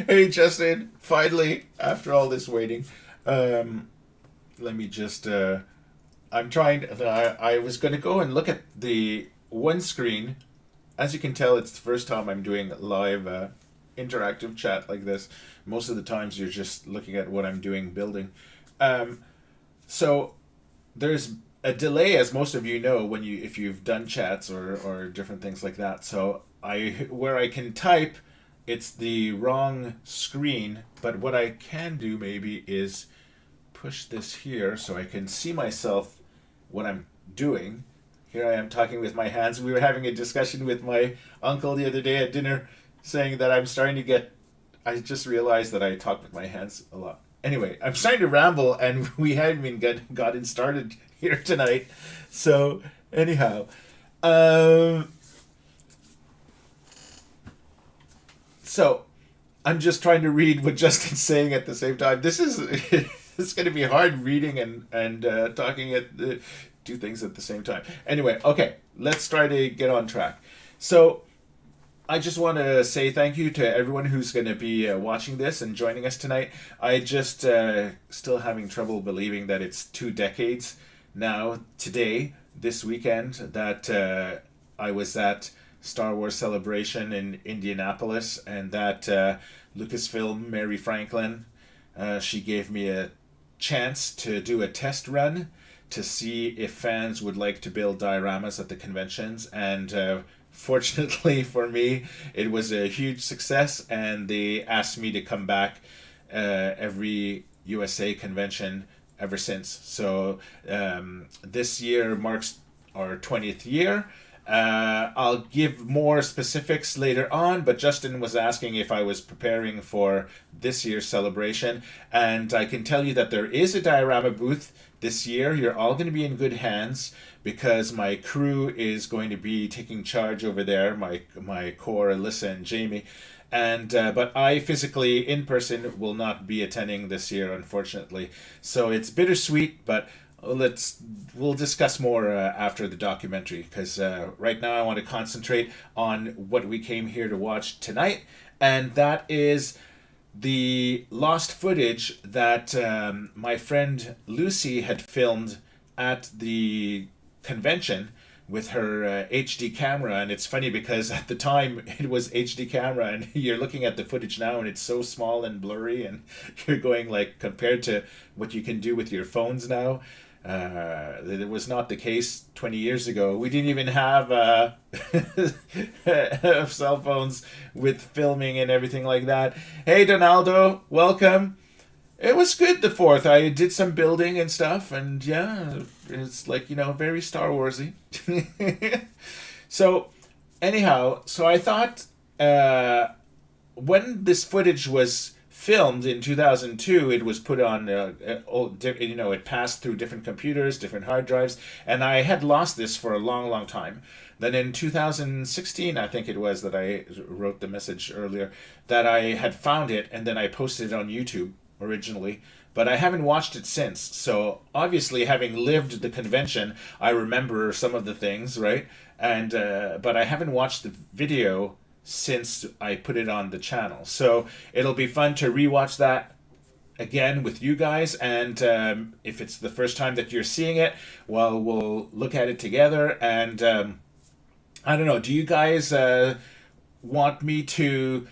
Hey, Justin, finally, after all this waiting, um, let me just. I'm trying. I was going to go and look at the one screen. As you can tell, it's the first time I'm doing live interactive chat like this. Most of the times, you're just looking at what I'm doing building. Um, so there's a delay, as most of you know, when you if you've done chats or different things like that. So I where I can type, it's the wrong screen. But what I can do maybe is push this here so I can see myself what I'm doing. Here I am talking with my hands. We were having a discussion with my uncle the other day at dinner, saying that I'm starting to get. I just realized that I talk with my hands a lot. Anyway, I'm starting to ramble, and we haven't even gotten started here tonight. So, anyhow, um, so I'm just trying to read what Justin's saying at the same time. This is it's going to be hard reading and talking at two things at the same time. Anyway, okay, let's try to get on track. So I just want to say thank you to everyone who's going to be watching this and joining us tonight. I just still having trouble believing that it's 2 decades now today, this weekend, that I was at Star Wars Celebration in Indianapolis, and that Lucasfilm, Mary Franklin, she gave me a chance to do a test run to see if fans would like to build dioramas at the conventions. And fortunately for me, it was a huge success, and they asked me to come back every USA convention ever since. So this year marks our 20th year. I'll give more specifics later on, but Justin was asking if I was preparing for this year's celebration, and I can tell you that there is a diorama booth this year. You're all going to be in good hands because my crew is going to be taking charge over there. My core, Alyssa and Jamie, and but I physically in person will not be attending this year, unfortunately. So it's bittersweet, but we'll discuss more after the documentary, because right now I want to concentrate on what we came here to watch tonight, and that is the lost footage that my friend Lucy had filmed at the convention with her HD camera. And it's funny because at the time it was HD camera, and you're looking at the footage now and it's so small and blurry, and you're going like, compared to what you can do with your phones now, that it was not the case 20 years ago. We didn't even have cell phones with filming and everything like that. Hey, Donaldo, welcome. It was good, the fourth. I did some building and stuff, and yeah, it's like, very Star Warsy. So, anyhow, so I thought when this footage was filmed in 2002, it was put on, it passed through different computers, different hard drives, and I had lost this for a long, long time. Then in 2016, I think it was, that I wrote the message earlier, that I had found it, and then I posted it on YouTube originally, but I haven't watched it since. So obviously, having lived the convention, I remember some of the things, right? And but I haven't watched the video since I put it on the channel. So it'll be fun to rewatch that again with you guys. And if it's the first time that you're seeing it, well, we'll look at it together. And I don't know. Do you guys want me to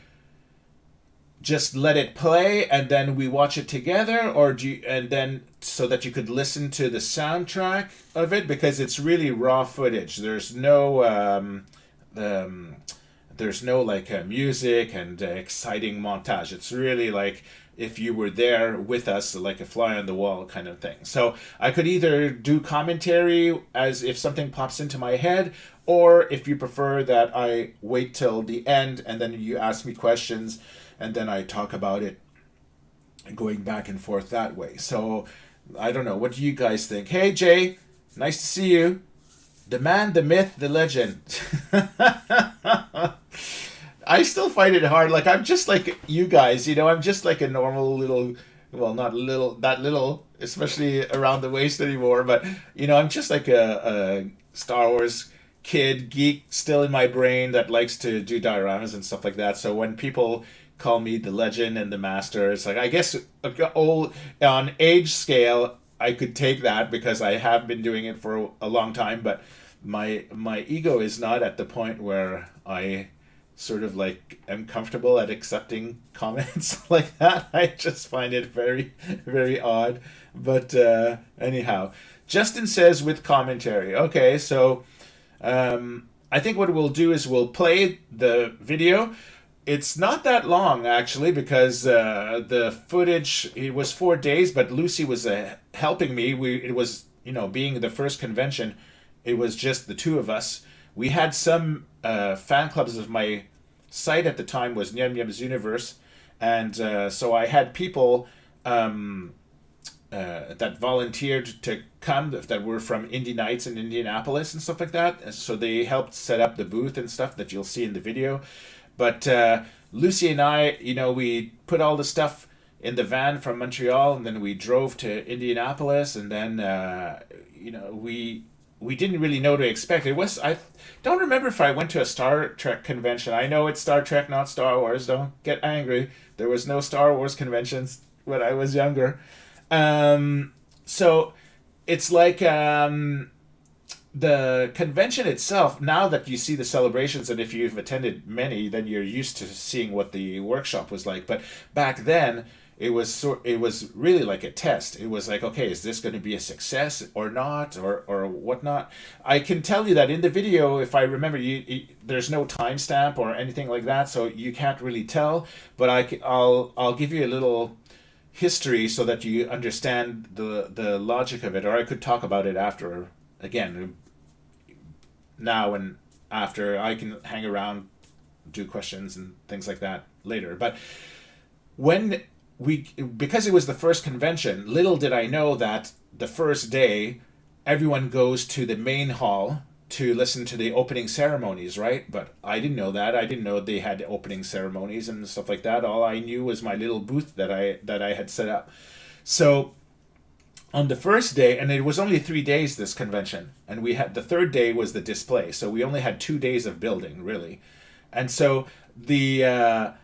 just let it play and then we watch it together, or do you, and then so that you could listen to the soundtrack of it, because it's really raw footage. Um, there's no like music and exciting montage. It's really like if you were there with us, like a fly on the wall kind of thing. So I could either do commentary as if something pops into my head, or if you prefer that I wait till the end and then you ask me questions and then I talk about it, going back and forth that way. So I don't know. What do you guys think? Hey, Jay, nice to see you. The man, the myth, the legend. I still find it hard. Like, I'm just like you guys, I'm just like a normal little, well, not little, that little, especially around the waist anymore, but, I'm just like a Star Wars kid geek still in my brain that likes to do dioramas and stuff like that. So when people call me the legend and the master, it's like, I guess old on age scale I could take that because I have been doing it for a long time, but my ego is not at the point where I sort of like am comfortable at accepting comments like that. I just find it very, very odd. But anyhow, Justin says with commentary. Okay, so I think what we'll do is we'll play the video. It's not that long actually because the footage, it was 4 days, but Lucy was helping me. It was, being the first convention, it was just the two of us. We had some fan clubs of my site at the time was Nyam Nyam's Universe, and so I had people that volunteered to come that were from Indie Nights in Indianapolis and stuff like that. And so they helped set up the booth and stuff that you'll see in the video. But Lucy and I, we put all the stuff in the van from Montreal, and then we drove to Indianapolis, and then we didn't really know what to expect. I don't remember if I went to a Star Trek convention. I know it's Star Trek, not Star Wars. Don't get angry. There was no Star Wars conventions when I was younger. So it's like the convention itself, now that you see the celebrations, and if you've attended many, then you're used to seeing what the workshop was like. But back then, it was really like a test. It was like, okay, is this going to be a success or not, or whatnot? I can tell you that in the video, if I remember, there's no timestamp or anything like that, so you can't really tell. But I'll give you a little history so that you understand the logic of it, or I could talk about it after. Again, now and after, I can hang around, do questions and things like that later. But because it was the first convention, little did I know that the first day everyone goes to the main hall to listen to the opening ceremonies, right? But I didn't know that. I didn't know they had opening ceremonies and stuff like that. All I knew was my little booth that I had set up. So on the first day, and it was only 3 days, this convention, and we had the third day was the display, so we only had 2 days of building, really. And so the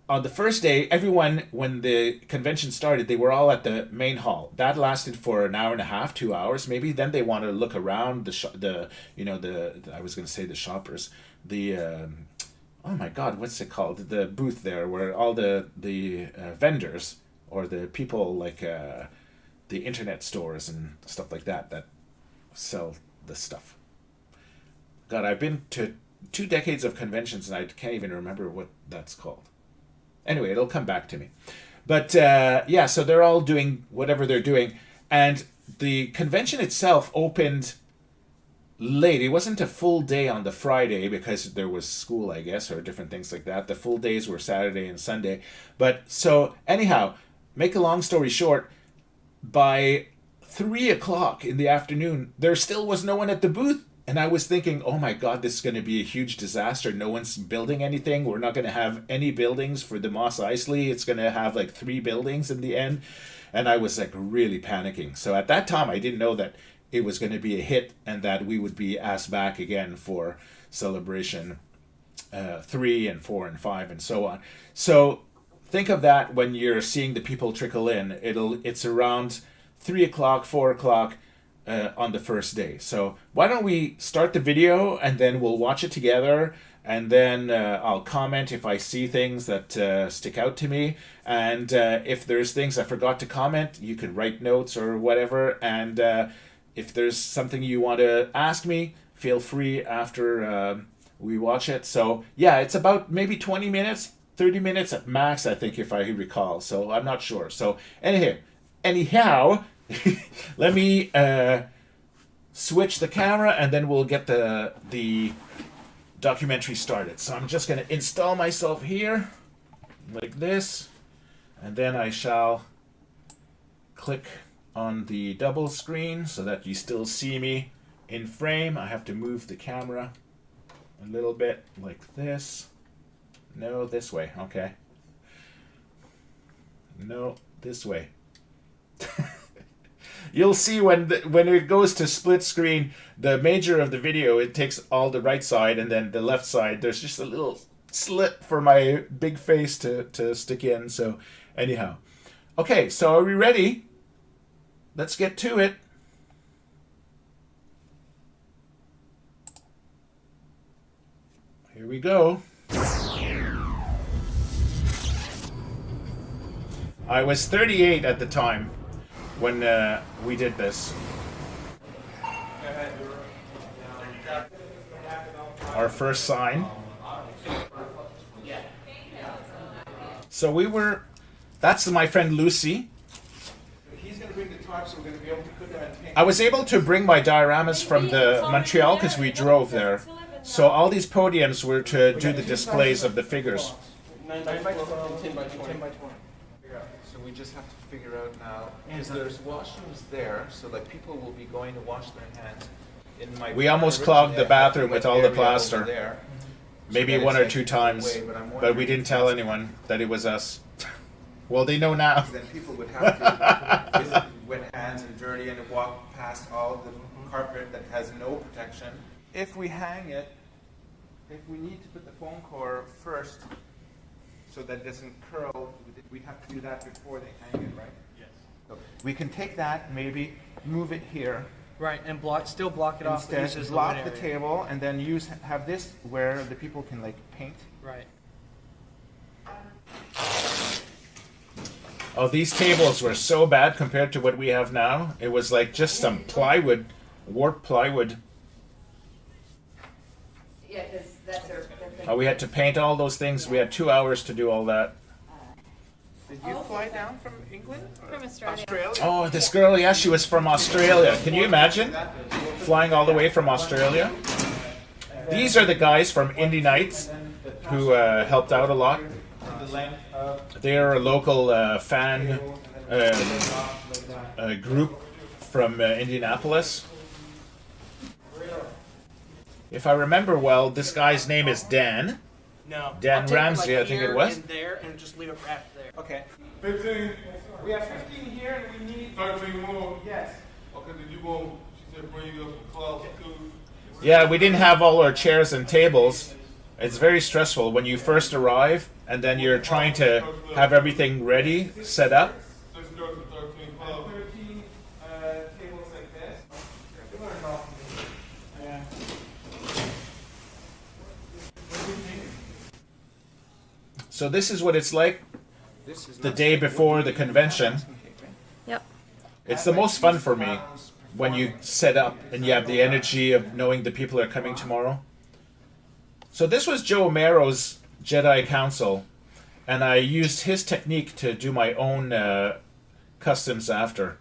on the first day, everyone, when the convention started, they were all at the main hall. That lasted for an hour and a half, 2 hours maybe. Then they wanted to look around I was going to say the shoppers, oh my God, what's it called? The booth there where all the vendors, or the people like the internet stores and stuff like that sell the stuff. God, I've been to 2 decades of conventions and I can't even remember what that's called. Anyway, it'll come back to me. But so they're all doing whatever they're doing. And the convention itself opened late. It wasn't a full day on the Friday because there was school, I guess, or different things like that. The full days were Saturday and Sunday. But so anyhow, make a long story short, by 3:00 in the afternoon, there still was no one at the booth. And I was thinking, oh my God, this is going to be a huge disaster. No one's building anything. We're not going to have any buildings for the Mos Eisley. It's going to have like 3 buildings in the end. And I was like really panicking. So at that time, I didn't know that it was going to be a hit and that we would be asked back again for celebration 3 and 4 and 5 and so on. So think of that when you're seeing the people trickle in. It's around 3:00, 4:00. On the first day. So why don't we start the video and then we'll watch it together, and then I'll comment if I see things that stick out to me, and if there's things I forgot to comment, you can write notes or whatever, and if there's something you want to ask me, feel free after we watch it. So yeah, it's about maybe 20 minutes, 30 minutes at max, I think, if I recall. So I'm not sure. So anyhow, let me switch the camera and then we'll get the documentary started. So I'm just going to install myself here like this, and then I shall click on the double screen so that you still see me in frame. I have to move the camera a little bit like this. No, this way. Okay. No, this way. You'll see when it goes to split screen, the major of the video, it takes all the right side, and then the left side, there's just a little slit for my big face to stick in. So anyhow. Okay, so are we ready? Let's get to it. Here we go. I was 38 at the time when we did this. Our first sign. So we were, that's my friend Lucy. He's going to bring the tarp, so we're going to be able to put that and paint. I was able to bring my dioramas from the Montreal because we drove there. So all these podiums were to do the displays of the figures. 9 by 12 and 10 by 20. So we just have to figure out now, because there's washrooms there, so like people will be going to wash their hands. We almost clogged the bathroom with all the plaster. Maybe one or two times, but we didn't tell anyone that it was us. Well, they know now. Then people would have to with wet hands and dirty and walk past all of the carpet that has no protection. If we hang it, if we need to put the foam core first so that it doesn't curl, we'd have to do that before they hang it, right? Yes. So we can take that, maybe move it here. Right, and still block it off. Instead, block the table, and then have this where the people can like paint. Right. Oh, these tables were so bad compared to what we have now. It was like just some plywood, warped plywood. Yeah, because that's their Oh, we had to paint all those things. We had 2 hours to do all that. Did you fly down from England? From Australia. Oh, this girl, yeah, she was from Australia. Can you imagine? Flying all the way from Australia. These are the guys from Indie Nights who helped out a lot. They're a local fan group from Indianapolis. If I remember well, this guy's name is Dan. No. Dan I'll take Ramsey, it, like, I think it here was. And there, and just leave it wrapped there. Okay. 15, We have 15 here, and we need 13 more. Yes. Okay, then you going she said bring you up some clouds too. Yeah, we didn't have all our chairs and tables. It's very stressful when you first arrive and then you're trying to have everything ready, set up. Just go to 13 clouds. 13 tables like this. Yeah. So this is what it's like This is the not- day before the convention. Yep. It's the most fun for me when you set up and you have the energy of knowing the people are coming tomorrow. So this was Joe Omero's Jedi Council, and I used his technique to do my own customs after.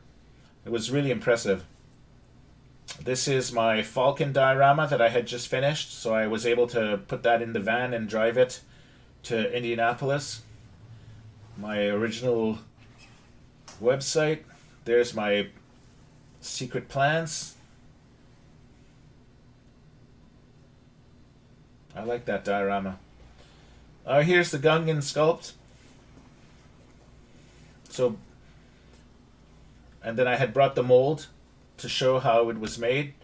It was really impressive. This is my Falcon diorama that I had just finished, so I was able to put that in the van and drive it to Indianapolis. My original website. There's my secret plans. I like that diorama. Here's the Gungan sculpt. So, and then I had brought the mold to show how it was made.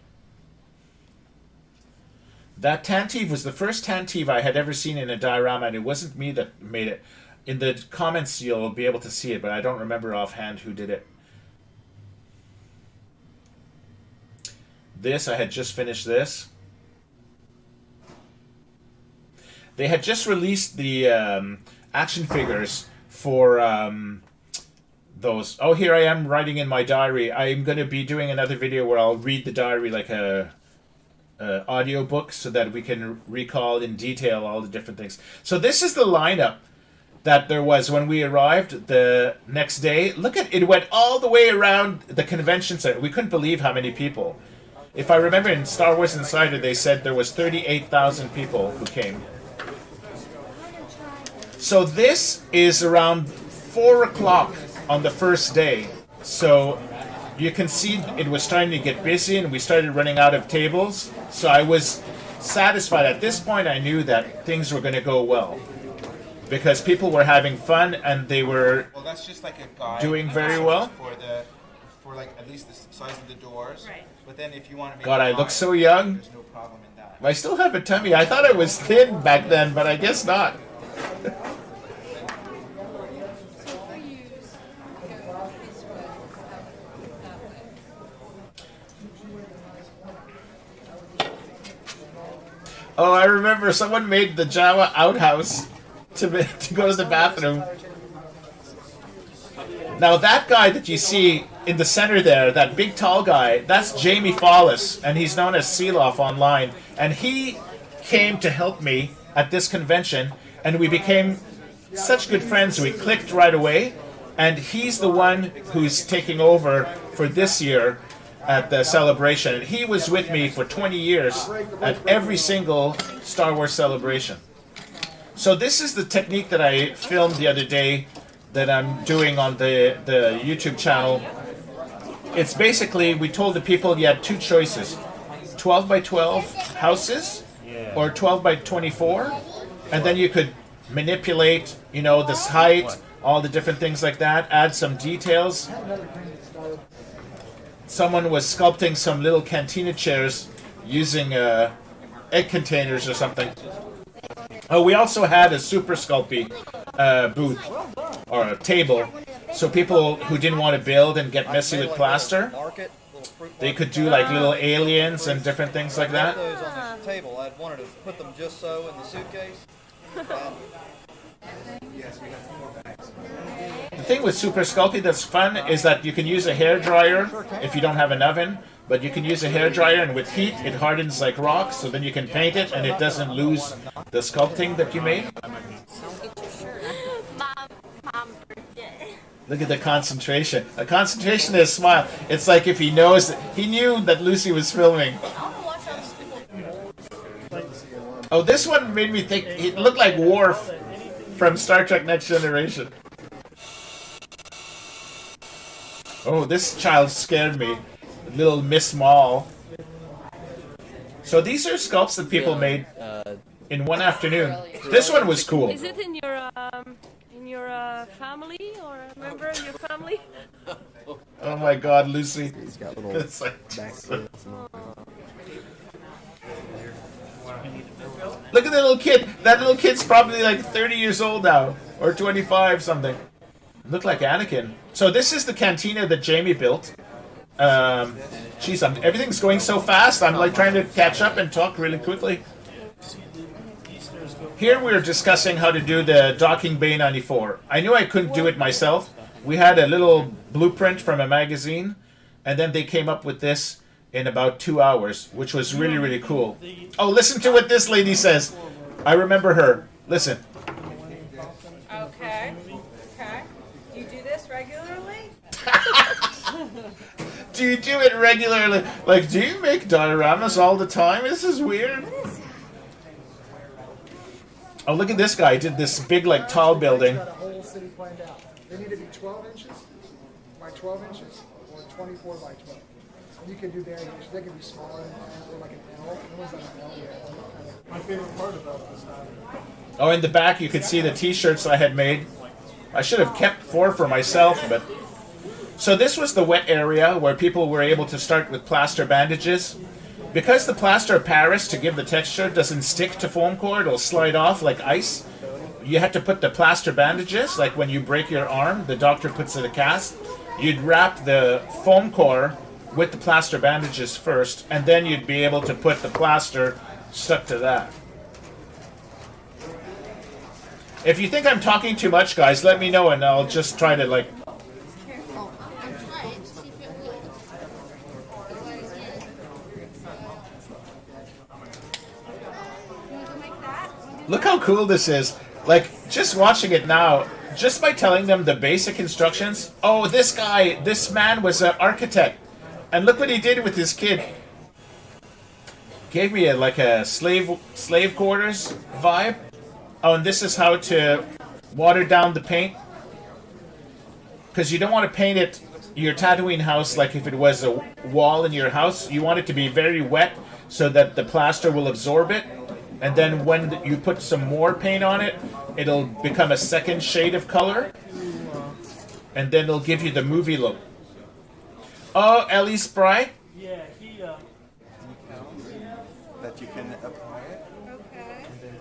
That Tantive was the first Tantive I had ever seen in a diorama, and it wasn't me that made it. In the comments you'll be able to see it, but I don't remember offhand who did it. This, I had just finished this. They had just released the action figures for those. Oh, here I am writing in my diary. I'm going to be doing another video where I'll read the diary like a audio book so that we can recall in detail all the different things. So this is the lineup that there was when we arrived the next day. Look at it, went all the way around the convention center. We couldn't believe how many people. If I remember in Star Wars Insider, they said there was 38,000 people who came. So this is around 4 o'clock on the first day. So you can see it was starting to get busy and we started running out of tables. So I was satisfied. At this point, I knew that things were going to go well because people were having fun and they were Well, that's just like a guide doing very well. for the for like at least the size of the doors. Right. But then if you want to make God, it I look higher, so young. there's no problem in that. I still have a tummy. I thought I was thin back then, but I guess not. Oh, I remember someone made the Java outhouse to go to the bathroom. Now that guy that you see in the center there, that big tall guy, that's Jamie Follis, and he's known as Seeloff online. And he came to help me at this convention, and we became such good friends. We clicked right away, and he's the one who's taking over for this year at the celebration. And he was with me for 20 years at every single Star Wars celebration. So this is the technique that I filmed the other day that I'm doing on the YouTube channel. It's basically, we told the people you had two choices: 12 by 12 houses or 12 by 24, and then you could manipulate, you know, this height, all the different things like that, add some details. Someone was sculpting some little cantina chairs using egg containers or something. Oh, we also had a Super Sculpey booth or a table, so people who didn't want to build and get messy with plaster, they could do like little aliens and different things like that. Those on the table, I wanted to put them just so in the suitcase. The thing with Super Sculpey that's fun is that you can use a hair dryer if you don't have an oven, but you can use a hair dryer, and with heat it hardens like rock, so then you can paint it and it doesn't lose the sculpting that you made. Mom birthday. Look at the concentration. A concentration is a smile. It's like if he knows that he knew that Lucy was filming. Oh, this one made me think he looked like Worf from Star Trek Next Generation. Oh, this child scared me. Little Miss Mall. So these are sculpts that people made in one afternoon. This one was cool. Is it in your family or a member of your family? Oh my God, Lucy. He's got little It's like, look at the little kid. That little kid's probably like 30 years old now, or 25 something. Look like Anakin. So this is the cantina that Jamie built. Geez, everything's going so fast. I'm like trying to catch up and talk really quickly. Here we're discussing how to do the docking bay 94. I knew I couldn't do it myself. We had a little blueprint from a magazine, and then they came up with this in about 2 hours, which was really, really cool. Oh, listen to what this lady says. I remember her. Listen. Okay. Okay. Do you do this regularly? Do you do it regularly? Like, do you make dioramas all the time? This is weird. Oh, look at this guy. He did this big, like, tall building. Got a whole city planned out. They need to be 12 inches by 12 inches or 24 by 12. You can do variations. They can be smaller than that, or like an L. The ones that are L, yeah. My favorite part about this time. Oh, in the back you could see the t-shirts I had made. I should have kept 4 for myself, but... So this was the wet area where people were able to start with plaster bandages. Because the plaster of Paris, to give the texture, doesn't stick to foam core, it'll slide off like ice. You had to put the plaster bandages, like when you break your arm, the doctor puts in a cast. You'd wrap the foam core with the plaster bandages first, and then you'd be able to put the plaster stuck to that. If you think I'm talking too much, guys, let me know and I'll just try to, like... Look how cool this is. Like, just watching it now, just by telling them the basic instructions. Oh, this man was an architect. And look what he did with his kid. Gave me like a slave quarters vibe. Oh, and this is how to water down the paint. Because you don't want to paint it, your Tatooine house, like if it was a wall in your house. You want it to be very wet so that the plaster will absorb it. And then when you put some more paint on it, it'll become a second shade of color. And then it'll give you the movie look. Oh, Ellie Spry. Yeah, he. That you can apply it. Okay. And then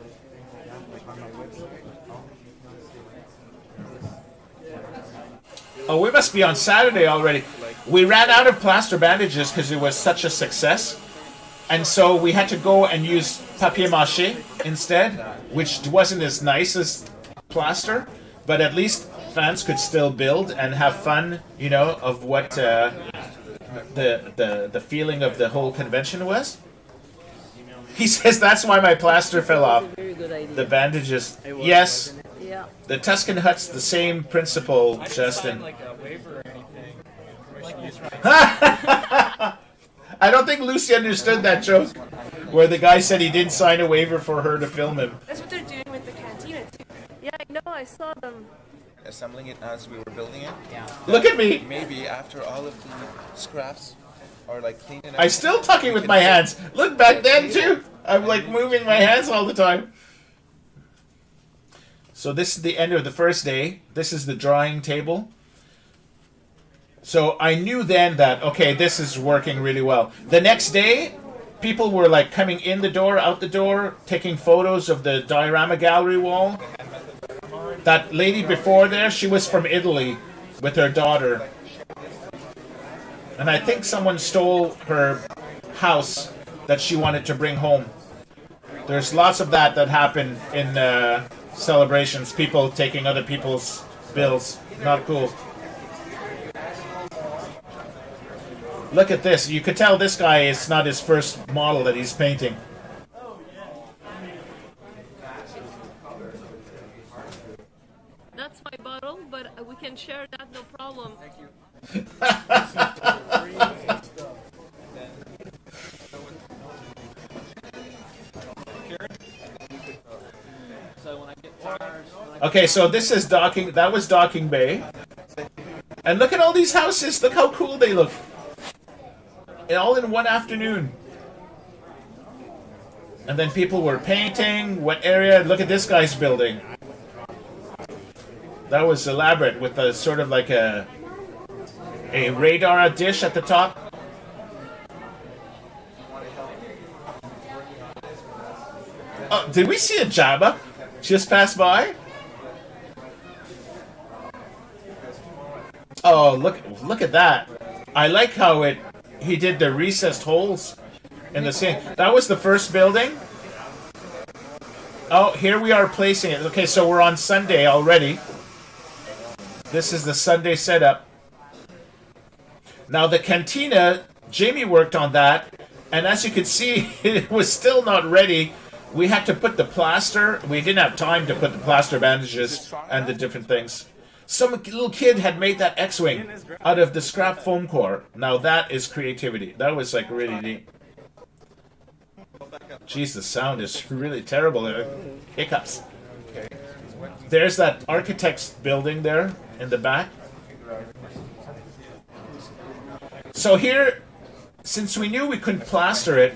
like on my website. Oh, we must be on Saturday already. We ran out of plaster bandages because it was such a success. And so we had to go and use papier-mâché instead, which wasn't as nice as plaster, but at least fans could still build and have fun, you know, of what the feeling of the whole convention was. He says that's why my plaster fell off. Very good idea. The bandages. Yes, Yeah. the Tuscan Hut's the same principle, Justin. Like a waiver or anything. I don't think Lucy understood that joke, where the guy said he didn't sign a waiver for her to film him. That's what they're doing with the cantina too. Yeah, I know. I saw them. Assembling it as we were building it. Look at me. Maybe after all of the scraps are like cleaned up. I'm still talking with my hands. Look, back then too. I'm like moving my hands all the time. So this is the end of the first day. This is the drawing table. So I knew then that, okay, this is working really well. The next day, people were like coming in the door, out the door, taking photos of the diorama gallery wall. That lady before there, she was from Italy with her daughter. And I think someone stole her house that she wanted to bring home. There's lots of that happened in celebrations. People taking other people's bills. Not cool. Look at this. You could tell this guy is not his first model that he's painting. That's my bottle, but we can share that, no problem. Thank you. Okay, so this is docking. That was Docking Bay. And look at all these houses. Look how cool they look. All in one afternoon. And then people were painting. What area? Look at this guy's building. That was elaborate with a sort of like a radar dish at the top. Oh, did we see a Jabba just pass by? Oh, look at that. I like how he did the recessed holes in the ceiling. That was the first building. Oh, here we are placing it. Okay, so we're on Sunday already. This is the Sunday setup. Now the cantina, Jamie worked on that, and as you can see, it was still not ready. We had to put the plaster. We didn't have time to put the plaster bandages and the different things. Some little kid had made that X-Wing out of the scrap foam core. Now that is creativity. That was like really neat. Jeez, the sound is really terrible. Hiccups. There's that architect's building there in the back. So here, since we knew we couldn't plaster it,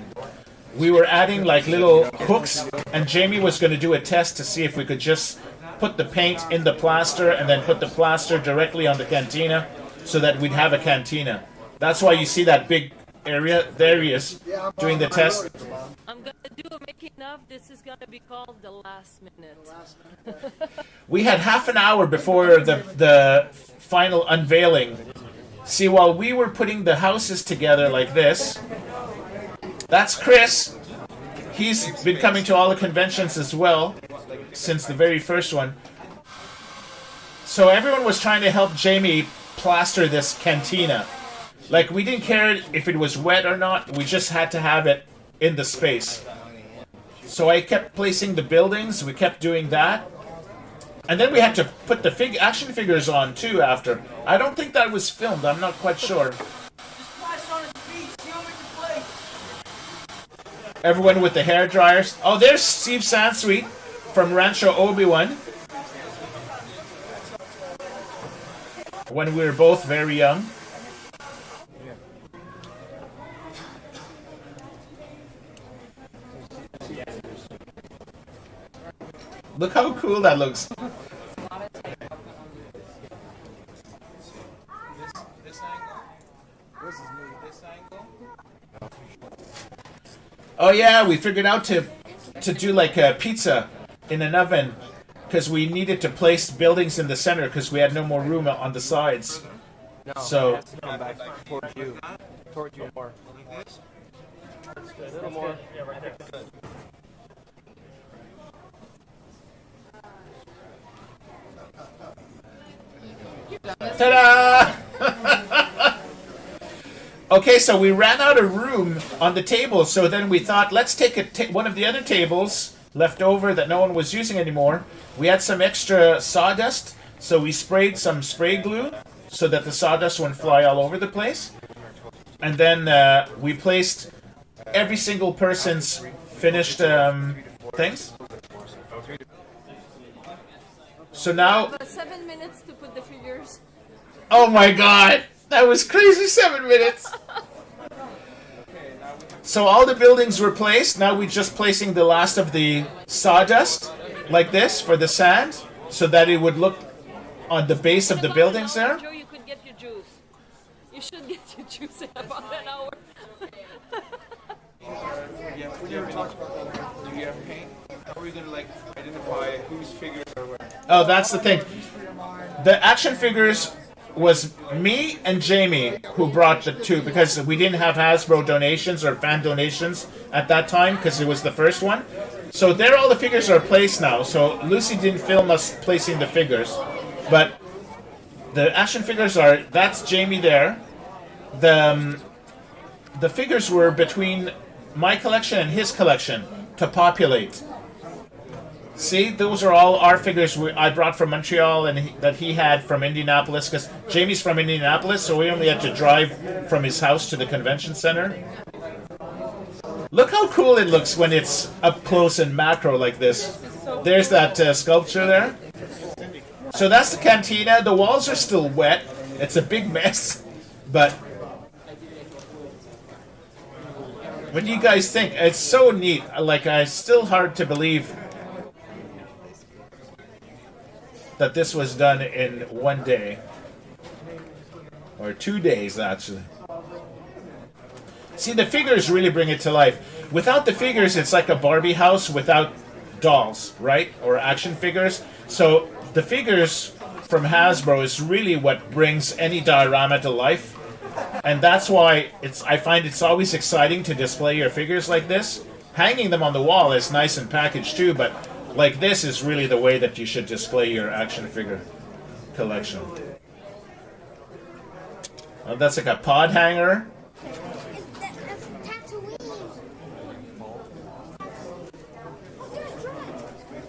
we were adding like little hooks, and Jamie was going to do a test to see if we could just put the paint in the plaster and then put the plaster directly on the cantina so that we'd have a cantina. That's why you see that big area. There he is, doing the test. I'm gonna do a making of. This is gonna be called the last minute. We had half an hour before the final unveiling. See, while we were putting the houses together like this, that's Chris. He's been coming to all the conventions as well since the very first one. So everyone was trying to help Jamie plaster this cantina. Like, we didn't care if it was wet or not, we just had to have it in the space. So I kept placing the buildings, we kept doing that. And then we had to put the action figures on too after. I don't think that was filmed, I'm not quite sure. Everyone with the hair dryers. Oh, there's Steve Sansweet from Rancho Obi-Wan. When we were both very young. Look how cool that looks. This angle. Oh yeah, we figured out to do like a pizza in an oven because we needed to place buildings in the center because we had no more room on the sides. No, So- it has to come back towards you. Towards you more. A little more. Yeah, right there. Ta-da! Okay, so we ran out of room on the table, so then we thought, let's take one of the other tables left over that no one was using anymore. We had some extra sawdust, so we sprayed some spray glue so that the sawdust wouldn't fly all over the place. And then we placed every single person's finished things. So now... About 7 minutes to put the figures. Oh my god! That was crazy, 7 minutes! So all the buildings were placed. Now we're just placing the last of the sawdust, like this, for the sand, so that it would look on the base of the buildings there. Joe, you could get your juice. You should get your juice in about an hour. Do you have paint? How are we gonna like identify whose figures are where? Oh, that's the thing. The action figures was me and Jamie who brought the two because we didn't have Hasbro donations or fan donations at that time because it was the first one. So there all the figures are placed now. So Lucy didn't film us placing the figures. But the action figures are, that's Jamie there. The figures were between my collection and his collection to populate. See, those are all our figures I brought from Montreal and that he had from Indianapolis, because Jamie's from Indianapolis, so we only had to drive from his house to the convention center. Look how cool it looks when it's up close and macro like this. There's that sculpture there. So that's the cantina. The walls are still wet. It's a big mess, but what do you guys think? It's so neat. Like, it's still hard to believe that this was done in 1 day. Or 2 days, actually. See, the figures really bring it to life. Without the figures, it's like a Barbie house without dolls, right? Or action figures. So the figures from Hasbro is really what brings any diorama to life. And that's why I find it's always exciting to display your figures like this. Hanging them on the wall is nice and packaged too, but like this is really the way that you should display your action figure collection. Oh, that's like a pod hanger.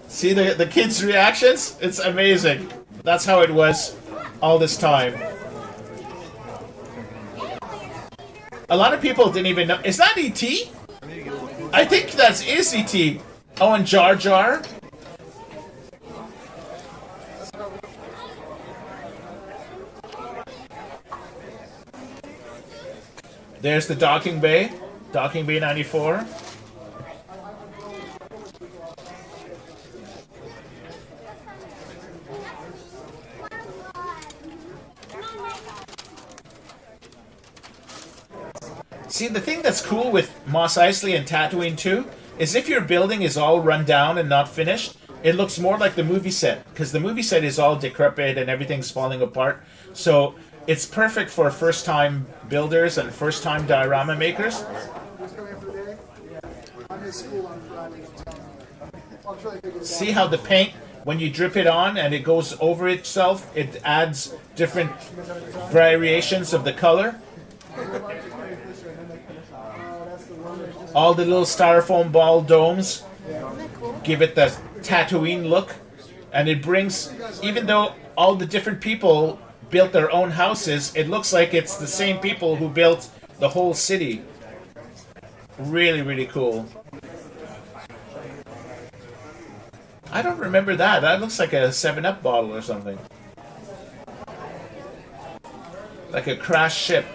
See the kids' reactions? It's amazing. That's how it was all this time. A lot of people didn't even know. Is that E.T.? I think that's E.T. Oh, and Jar Jar. There's the docking bay. Docking bay 94. See, the thing that's cool with Mos Eisley and Tatooine too is if your building is all run down and not finished, it looks more like the movie set, because the movie set is all decrepit and everything's falling apart. So it's perfect for first-time builders and first-time diorama makers. See how the paint, when you drip it on and it goes over itself, it adds different variations of the color. All the little styrofoam ball domes give it the Tatooine look, and it brings, even though all the different people built their own houses, it looks like it's the same people who built the whole city. Really, really cool. I don't remember that. That looks like a 7-Up bottle or something. Like a crashed ship.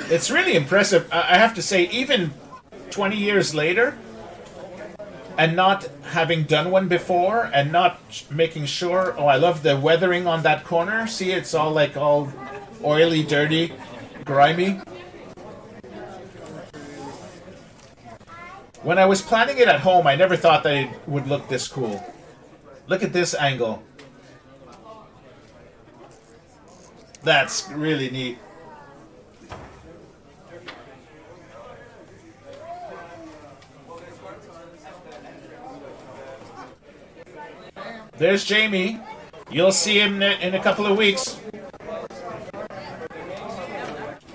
It's really impressive. I have to say, even 20 years later and not having done one before and not making sure. Oh, I love the weathering on that corner. See, it's all like all oily, dirty, grimy. When I was planning it at home, I never thought that it would look this cool. Look at this angle. That's really neat. There's Jamie. You'll see him in a couple of weeks. This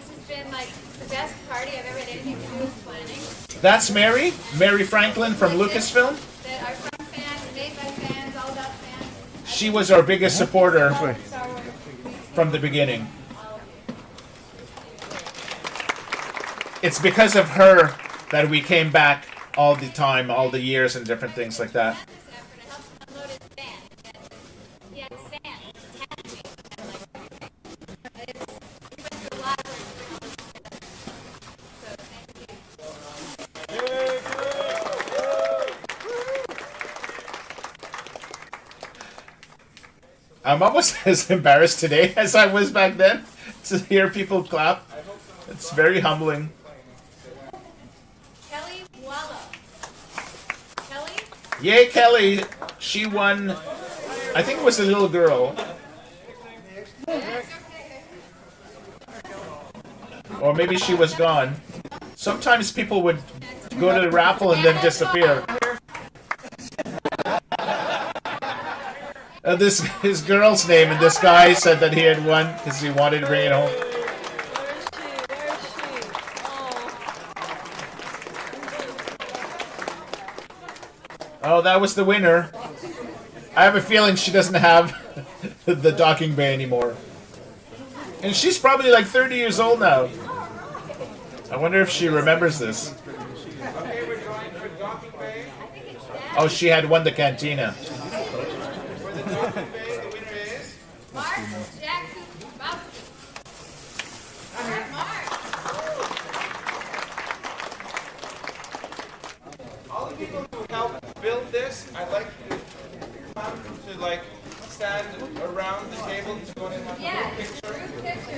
has been like the best party I've ever had anything to do with planning. That's Mary. Mary Franklin from Lucasfilm. That are from fans, made by fans, all about fans. She was our biggest supporter from the beginning. It's because of her that we came back all the time, all the years and different things like that. I'm almost as embarrassed today as I was back then to hear people clap. It's very humbling. Kelly Wallow. Kelly? Yay, Kelly! She won, I think it was a little girl. Or maybe she was gone. Sometimes people would go to the raffle and then disappear. This his girl's name, and this guy said that he had won because he wanted to bring it home. Where is she? Oh, that was the winner. I have a feeling she doesn't have the docking bay anymore. And she's probably like 30 years old now. I wonder if she remembers this. Okay, we're going for docking bay. Oh, she had won the cantina. For the docking bay, the winner is Mark Jackson Bowski. Mark. all the people who helped build this. I'd like you to come to like stand around the table to go and have a Yeah, group picture. group picture.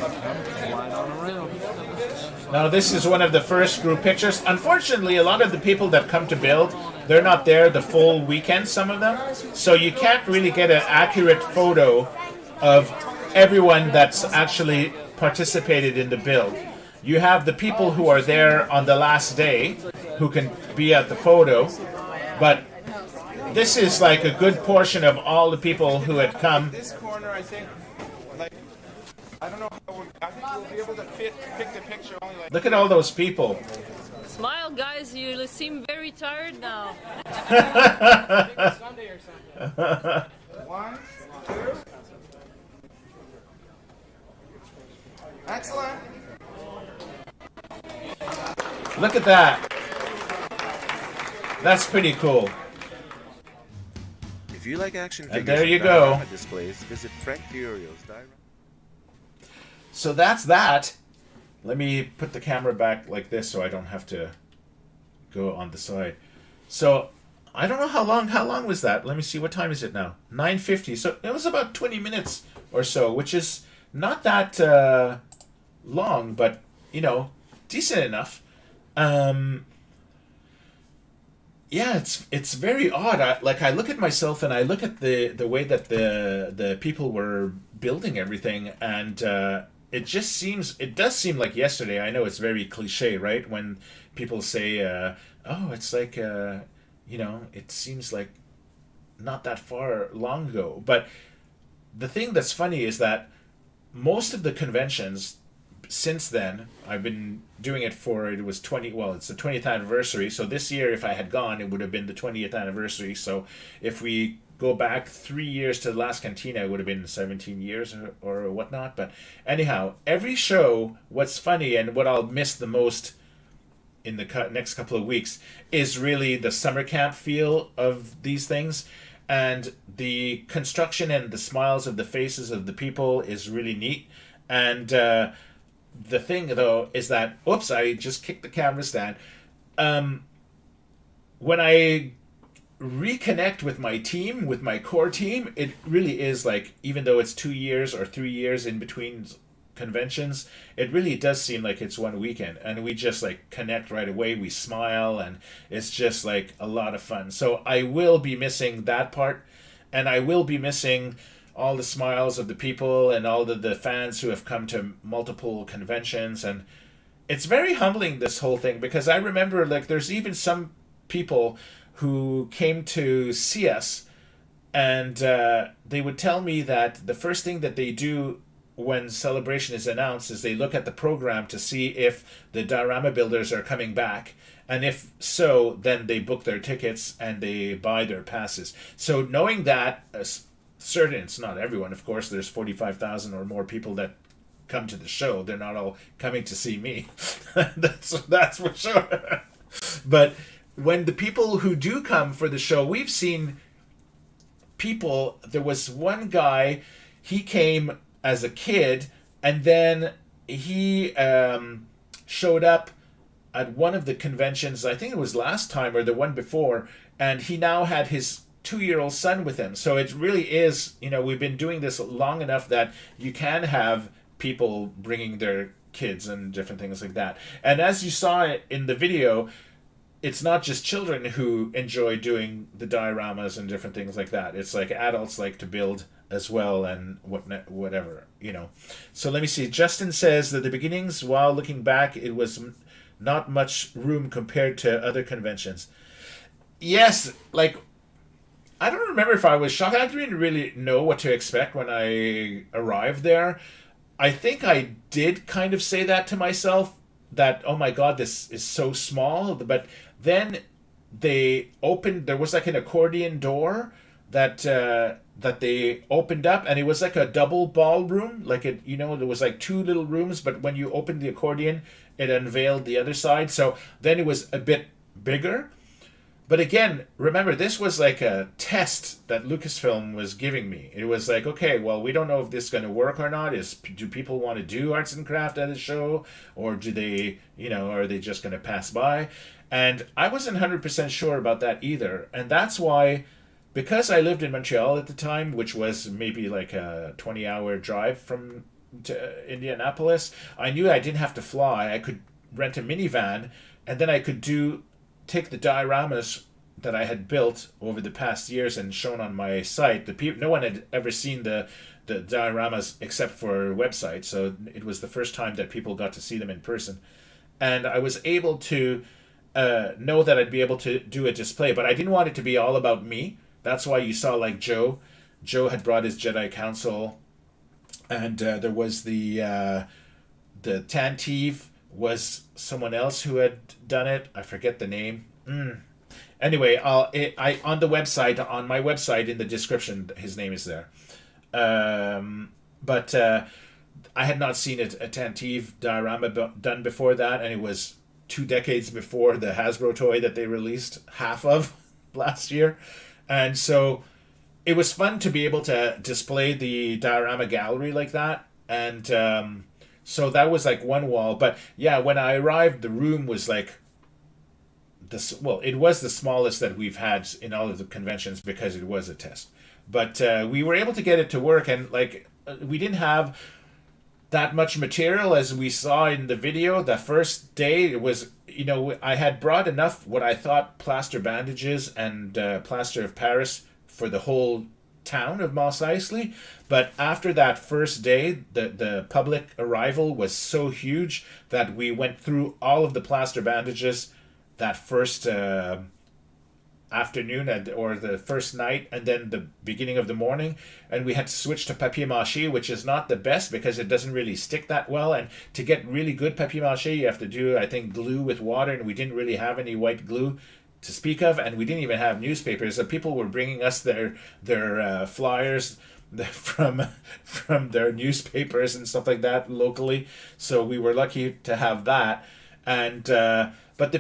Now, this is one of the first group pictures. Unfortunately, a lot of the people that come to build, they're not there the full weekend, some of them. So you can't really get an accurate photo of everyone that's actually participated in the build. You have the people who are there on the last day who can be at the photo, but this is like a good portion of all the people who had come. This corner, I think, like, I don't know how I think we'll be able to pick the picture only like. Look at all those people. Smile, guys. You seem very tired now. Sunday or something. 1, 2. Excellent. Look at that. That's pretty cool. If you like action And figures there you and go. diorama displays, visit Frank Furio's Diorama. So that's that. Let me put the camera back like this so I don't have to go on the side. So I don't know how long was that? Let me see, what time is it now? 9:50. So it was about 20 minutes or so, which is not that long, but you know, decent enough. Yeah, it's very odd. I look at myself and I look at the way that the people were building everything, and it does seem like yesterday. I know it's very cliche, right? When people say, "Oh, it's like you know," it seems like not that far long ago. But the thing that's funny is that most of the conventions since then, I've been doing it for, it was 20, well, it's the 20th anniversary. So this year, if I had gone, it would have been the 20th anniversary. So if we go back 3 years to the last cantina, it would have been 17 years or whatnot. But anyhow, every show, what's funny and what I'll miss the most in the next couple of weeks is really the summer camp feel of these things. And the construction and the smiles of the faces of the people is really neat. And the thing, though, is that, oops, I just kicked the camera stand. when I reconnect with my team, with my core team, it really is like, even though it's 2 years or 3 years in between conventions, it really does seem like it's one weekend, and we just like connect right away. We smile, and it's just like a lot of fun. So I will be missing that part, and I will be missing all the smiles of the people and all the fans who have come to multiple conventions. And it's very humbling, this whole thing, because I remember like there's even some people who came to see us, and they would tell me that the first thing that they do when Celebration is announced is they look at the program to see if the Diorama builders are coming back, and if so, then they book their tickets and they buy their passes. So knowing that, certain, it's not everyone, of course, there's 45,000 or more people that come to the show. They're not all coming to see me. that's for sure. But when the people who do come for the show, we've seen people. There was one guy, he came as a kid, and then he showed up at one of the conventions, I think it was last time or the one before, and he now had his 2-year-old son with him. So it really is, we've been doing this long enough that you can have people bringing their kids and different things like that. And as you saw in the video, it's not just children who enjoy doing the dioramas and different things like that. It's like adults like to build as well, and whatever. So let me see. Justin says that the beginnings, while looking back, it was not much room compared to other conventions. Yes, like, I don't remember if I was shocked. I didn't really know what to expect when I arrived there. I think I did kind of say that to myself, that, oh my God, this is so small. But then they opened, there was like an accordion door that they opened up, and it was like a double ballroom. Like there was like 2 little rooms, but when you opened the accordion, it unveiled the other side. So then it was a bit bigger. But again, remember, this was like a test that Lucasfilm was giving me. It was like, okay, well, we don't know if this is going to work or not. Do people want to do arts and craft at a show, or do they, are they just going to pass by? And I wasn't 100% sure about that either. And that's why, because I lived in Montreal at the time, which was maybe like a 20-hour drive to Indianapolis, I knew I didn't have to fly. I could rent a minivan, and then I could take the dioramas that I had built over the past years and shown on my site. No one had ever seen the dioramas except for websites, so it was the first time that people got to see them in person. And I was able to know that I'd be able to do a display, but I didn't want it to be all about me. That's why you saw like Joe. Joe had brought his Jedi Council, and there was the Tantive was someone else who had done it. I forget the name. Anyway, I on the website, on my website in the description, his name is there. But I had not seen a Tantive diorama done before that, and it was 2 decades before the Hasbro toy that they released half of last year. And so it was fun to be able to display the diorama gallery like that. And so that was like one wall. But yeah, when I arrived, the room was like it was the smallest that we've had in all of the conventions, because it was a test. But we were able to get it to work, and like we didn't have that much material as we saw in the video. The first day, it was, I had brought enough what I thought plaster bandages and plaster of Paris for the whole town of Mos Eisley. But after that first day, the public arrival was so huge that we went through all of the plaster bandages that first afternoon or the first night, and then the beginning of the morning, and we had to switch to papier-mâché, which is not the best because it doesn't really stick that well. And to get really good papier-mâché, you have to do, I think, glue with water, and we didn't really have any white glue to speak of, and we didn't even have newspapers. So people were bringing us their flyers from their newspapers and stuff like that locally. So we were lucky to have that. And but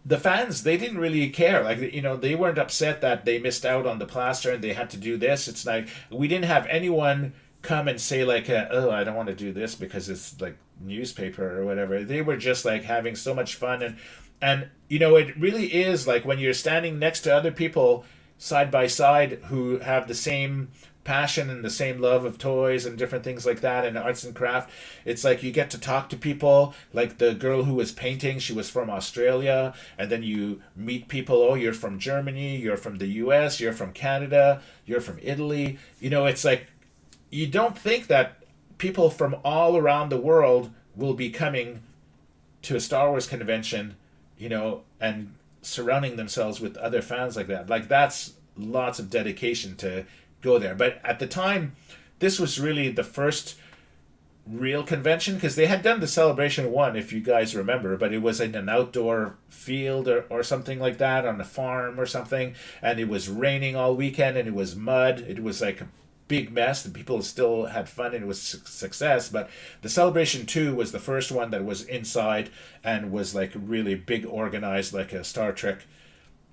the fans, they didn't really care. Like, they weren't upset that they missed out on the plaster and they had to do this. It's like, we didn't have anyone come and say like, oh, I don't want to do this because it's like newspaper or whatever. They were just like having so much fun. And And, you know, it really is like when you're standing next to other people side by side who have the same passion and the same love of toys and different things like that and arts and craft. It's like you get to talk to people, like the girl who was painting, she was from Australia, and then you meet people, oh, you're from Germany, you're from the US, you're from Canada, you're from Italy. You know, it's like you don't think that people from all around the world will be coming to a Star Wars convention, you know, and surrounding themselves with other fans like that. Like, that's lots of dedication to go there. But at the time, this was really the first real convention, because they had done the Celebration one, if you guys remember, but it was in an outdoor field or something like that, on a farm or something, and it was raining all weekend and it was mud. It was like a big mess. The people still had fun and it was success. But the Celebration 2 was the first one that was inside and was like really big, organized, like a Star Trek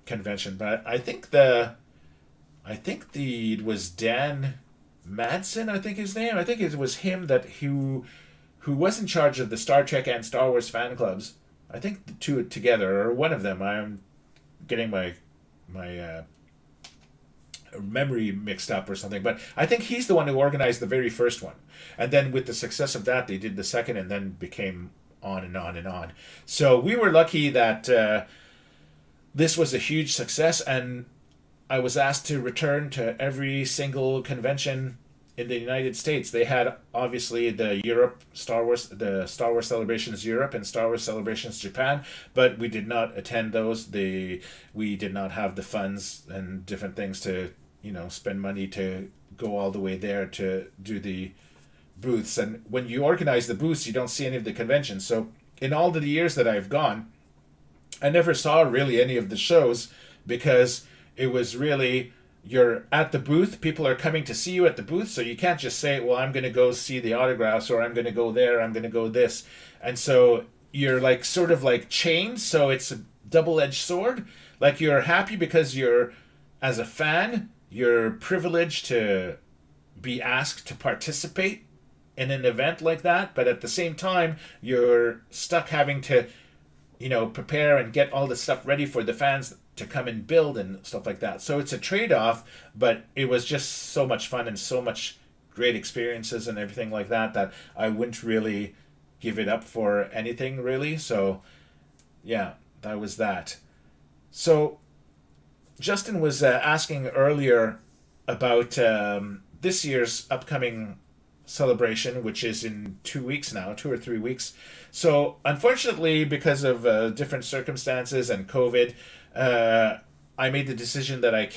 convention. But I think it was Dan Madsen, I think his name. I think it was him who was in charge of the Star Trek and Star Wars fan clubs. I think the two together, or one of them. I'm getting my memory mixed up or something. But I think he's the one who organized the very first one. And then with the success of that, they did the second, and then became on and on and on. So we were lucky that this was a huge success, and I was asked to return to every single convention in the United States. They had obviously the Star Wars Celebrations Europe and Star Wars Celebrations Japan, but we did not attend those. We did not have the funds and different things to, you know, spend money to go all the way there to do the booths. And when you organize the booths, you don't see any of the conventions. So in all the years that I've gone, I never saw really any of the shows, because it was really, you're at the booth, people are coming to see you at the booth, so you can't just say, well, I'm going to go see the autographs, or I'm going to go there, I'm going to go this. And so you're like sort of like chained, so it's a double-edged sword. Like, you're happy because you're, as a fan, you're privileged to be asked to participate in an event like that, but at the same time, you're stuck having to, you know, prepare and get all the stuff ready for the fans to come and build and stuff like that. So it's a trade-off, but it was just so much fun and so much great experiences and everything like that, that I wouldn't really give it up for anything, really. So yeah, that was that. So Justin was asking earlier about this year's upcoming celebration, which is in 2 weeks now, 2 or 3 weeks. So unfortunately, because of different circumstances and COVID, I made the decision that I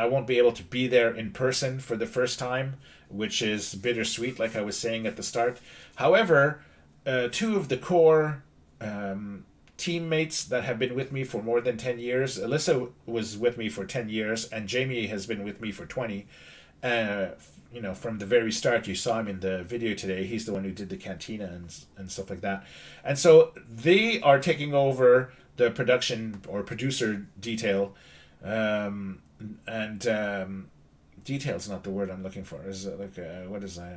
won't be able to be there in person for the first time, which is bittersweet, like I was saying at the start. However, two of the core teammates that have been with me for more than 10 years, Alyssa was with me for 10 years, and Jamie has been with me for 20. You know, from the very start. You saw him in the video today. He's the one who did the cantina and stuff like that. And so they are taking over the production or producer detail. Detail's not the word I'm looking for. Is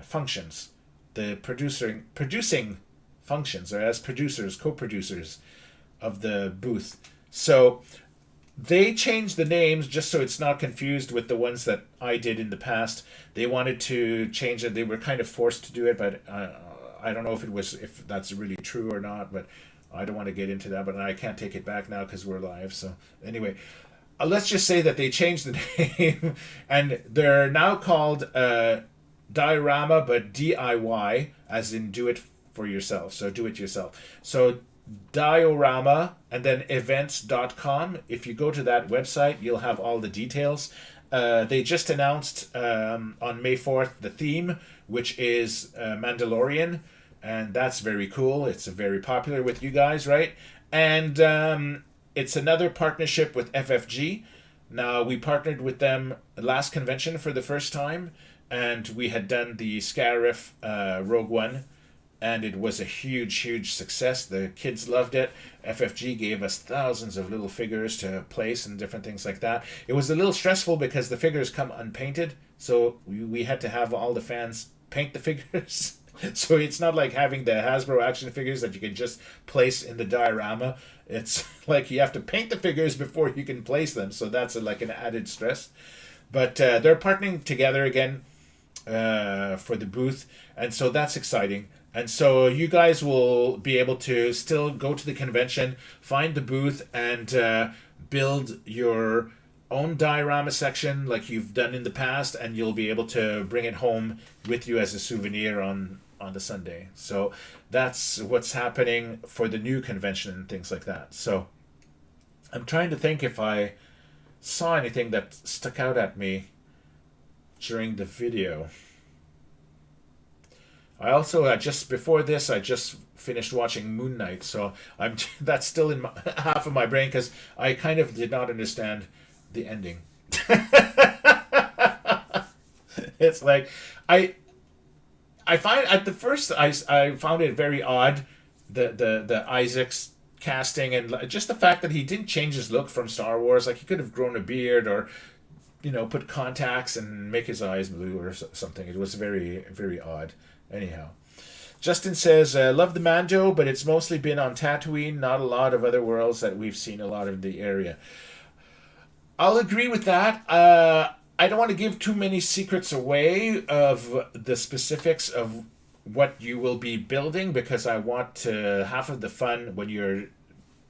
functions. The producing functions, or as producers, co-producers of the booth. So they changed the names just so it's not confused with the ones that I did in the past. They wanted to change it. They were kind of forced to do it, but I don't know if that's really true or not, but I don't want to get into that, but I can't take it back now because we're live. So anyway, let's just say that they changed the name, and they're now called Diorama, but DIY, as in do it for yourself. So do it yourself. So Diorama and then events.com. If you go to that website, you'll have all the details. They just announced on May 4th the theme, which is Mandalorian, and that's very cool. It's very popular with you guys, right? And it's another partnership with FFG. Now, we partnered with them last convention for the first time, and we had done the Scarif Rogue One, and it was a huge success. The kids loved it. FFG gave us thousands of little figures to place and different things like that. It was a little stressful because the figures come unpainted, so we had to have all the fans paint the figures. So it's not like having the Hasbro action figures that you can just place in the diorama. It's like you have to paint the figures before you can place them. So that's like an added stress. But they're partnering together again for the booth. And so that's exciting. And so you guys will be able to still go to the convention, find the booth, and build your own diorama section like you've done in the past, and you'll be able to bring it home with you as a souvenir on the Sunday. So that's what's happening for the new convention and things like that. So I'm trying to think if I saw anything that stuck out at me during the video. I also just before this I just finished watching Moon Knight, so I'm that's still in half of my brain because I kind of did not understand the ending. It's like I find at the first I found it very odd the Isaac's casting, and just the fact that he didn't change his look from Star Wars. Like he could have grown a beard or put contacts and make his eyes blue or something. It was very, very odd. Anyhow, Justin says, love the Mando, but it's mostly been on Tatooine, not a lot of other worlds that we've seen a lot of the area. I'll agree with that. I don't want to give too many secrets away of the specifics of what you will be building, because I want to, half of the fun when you're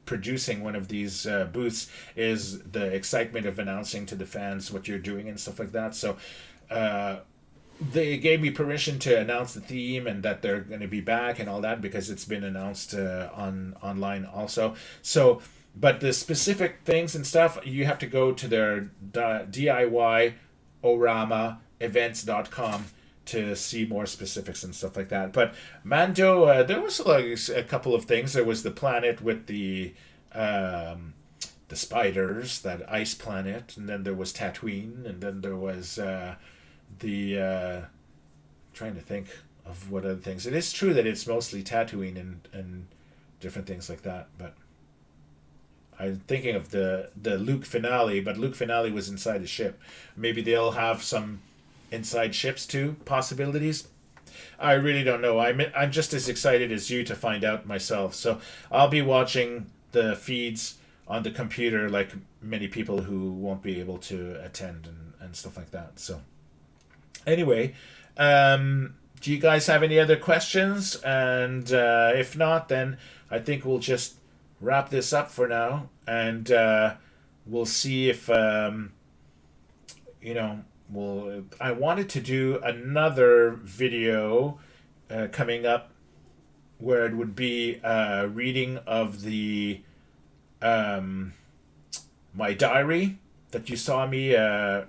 producing one of these booths is the excitement of announcing to the fans what you're doing and stuff like that. So they gave me permission to announce the theme and that they're going to be back and all that, because it's been announced online also. So, but the specific things and stuff, you have to go to their DIY Orama events.com to see more specifics and stuff like that. But Mando, there was like a couple of things. There was the planet with the spiders, that ice planet, and then there was Tatooine, and then there was trying to think of what other things. It is true that it's mostly Tatooine and different things like that, but I'm thinking of the Luke finale, but Luke finale was inside a ship. Maybe they'll have some inside ships too, possibilities. I really don't know. I'm just as excited as you to find out myself. So I'll be watching the feeds on the computer like many people who won't be able to attend and stuff like that. So anyway, do you guys have any other questions? And if not, then I think we'll just wrap this up for now, and we'll see if I wanted to do another video coming up where it would be a reading of the my diary that you saw me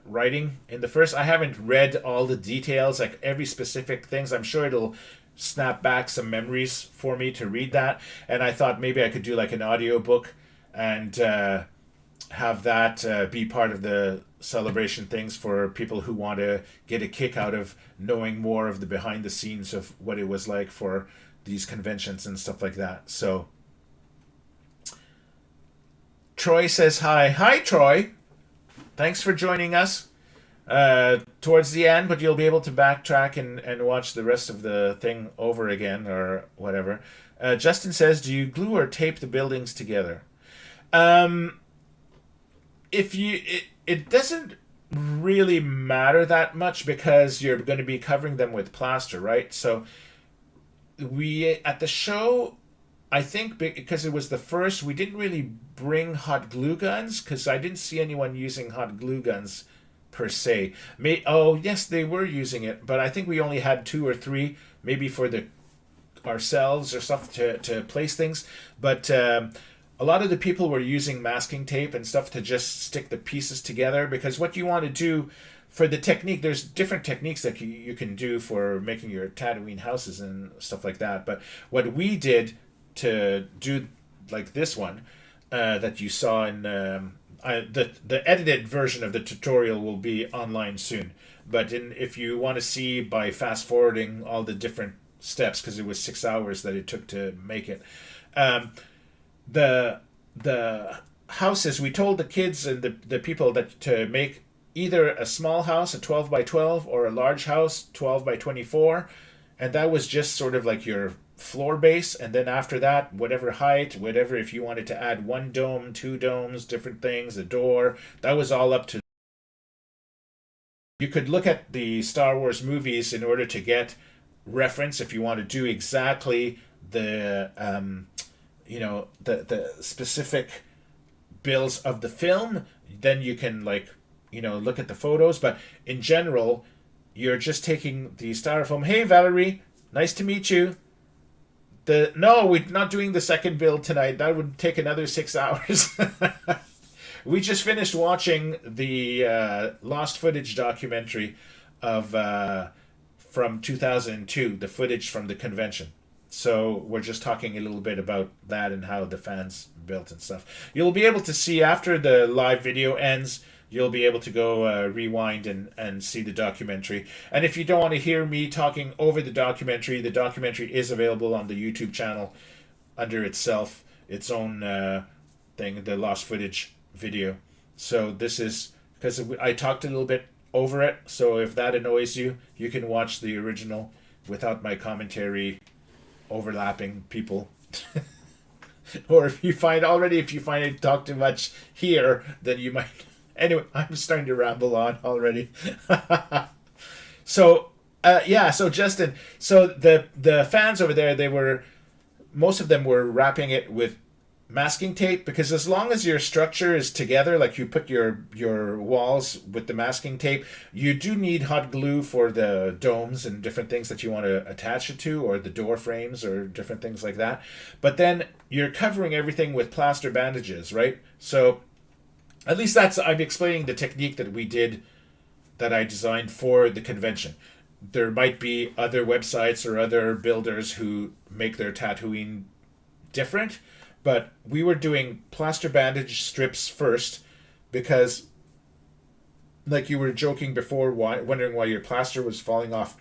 writing in the first. I haven't read all the details, like every specific things. I'm sure it'll snap back some memories for me to read that, and I thought maybe I could do like an audio book and have that be part of the celebration things for people who want to get a kick out of knowing more of the behind the scenes of what it was like for these conventions and stuff like that. So Troy says hi. Hi, Troy. Thanks for joining us towards the end, but you'll be able to backtrack and watch the rest of the thing over again or whatever. Justin says, do you glue or tape the buildings together? It doesn't really matter that much because you're going to be covering them with plaster, right? So we at the show, I think because it was the first, we didn't really bring hot glue guns because I didn't see anyone using hot glue guns per se. Oh yes, they were using it, but I think we only had 2 or 3, maybe for ourselves or stuff to place things. But a lot of the people were using masking tape and stuff to just stick the pieces together, because what you want to do for the technique, there's different techniques that you can do for making your Tatooine houses and stuff like that. But what we did to do like this one that you saw in the edited version of the tutorial will be online soon. But if you want to see by fast forwarding all the different steps, because it was 6 hours that it took to make it. The houses, we told the kids and the people that to make either a small house, a 12 by 12, or a large house, 12 by 24, and that was just sort of like your floor base, and then after that, whatever height, whatever, if you wanted to add one dome, two domes, different things, a door, that was all up to. You could look at the Star Wars movies in order to get reference if you want to do exactly the the specific builds of the film. Then you can look at the photos, but in general, you're just taking the styrofoam. Hey Valerie, nice to meet you. No, we're not doing the second build tonight. That would take another 6 hours. We just finished watching the lost footage documentary of from 2002, the footage from the convention. So we're just talking a little bit about that and how the fans built and stuff. You'll be able to see after the live video ends, you'll be able to go rewind and see the documentary. And if you don't want to hear me talking over the documentary is available on the YouTube channel under its own thing, the lost footage video. So this is because I talked a little bit over it. So if that annoys you, you can watch the original without my commentary overlapping people. Or if you find I talk too much here, then you might. Anyway, I'm starting to ramble on already. So Justin, so the fans over there, most of them were wrapping it with masking tape, because as long as your structure is together, like you put your walls with the masking tape, you do need hot glue for the domes and different things that you want to attach it to, or the door frames or different things like that. But then you're covering everything with plaster bandages, right? So at least I'm explaining the technique that we did, that I designed for the convention. There might be other websites or other builders who make their tattooing different, but we were doing plaster bandage strips first, because, like you were joking before, wondering why your plaster was falling off.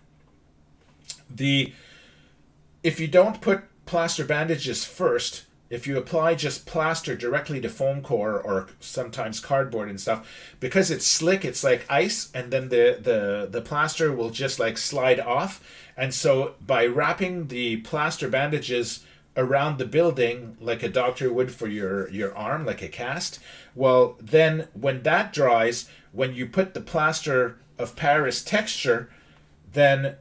If you don't put plaster bandages first, if you apply just plaster directly to foam core or sometimes cardboard and stuff, because it's slick, it's like ice, and then the plaster will just like slide off. And so by wrapping the plaster bandages around the building like a doctor would for your arm, like a cast, well, then when that dries, when you put the plaster of Paris texture, then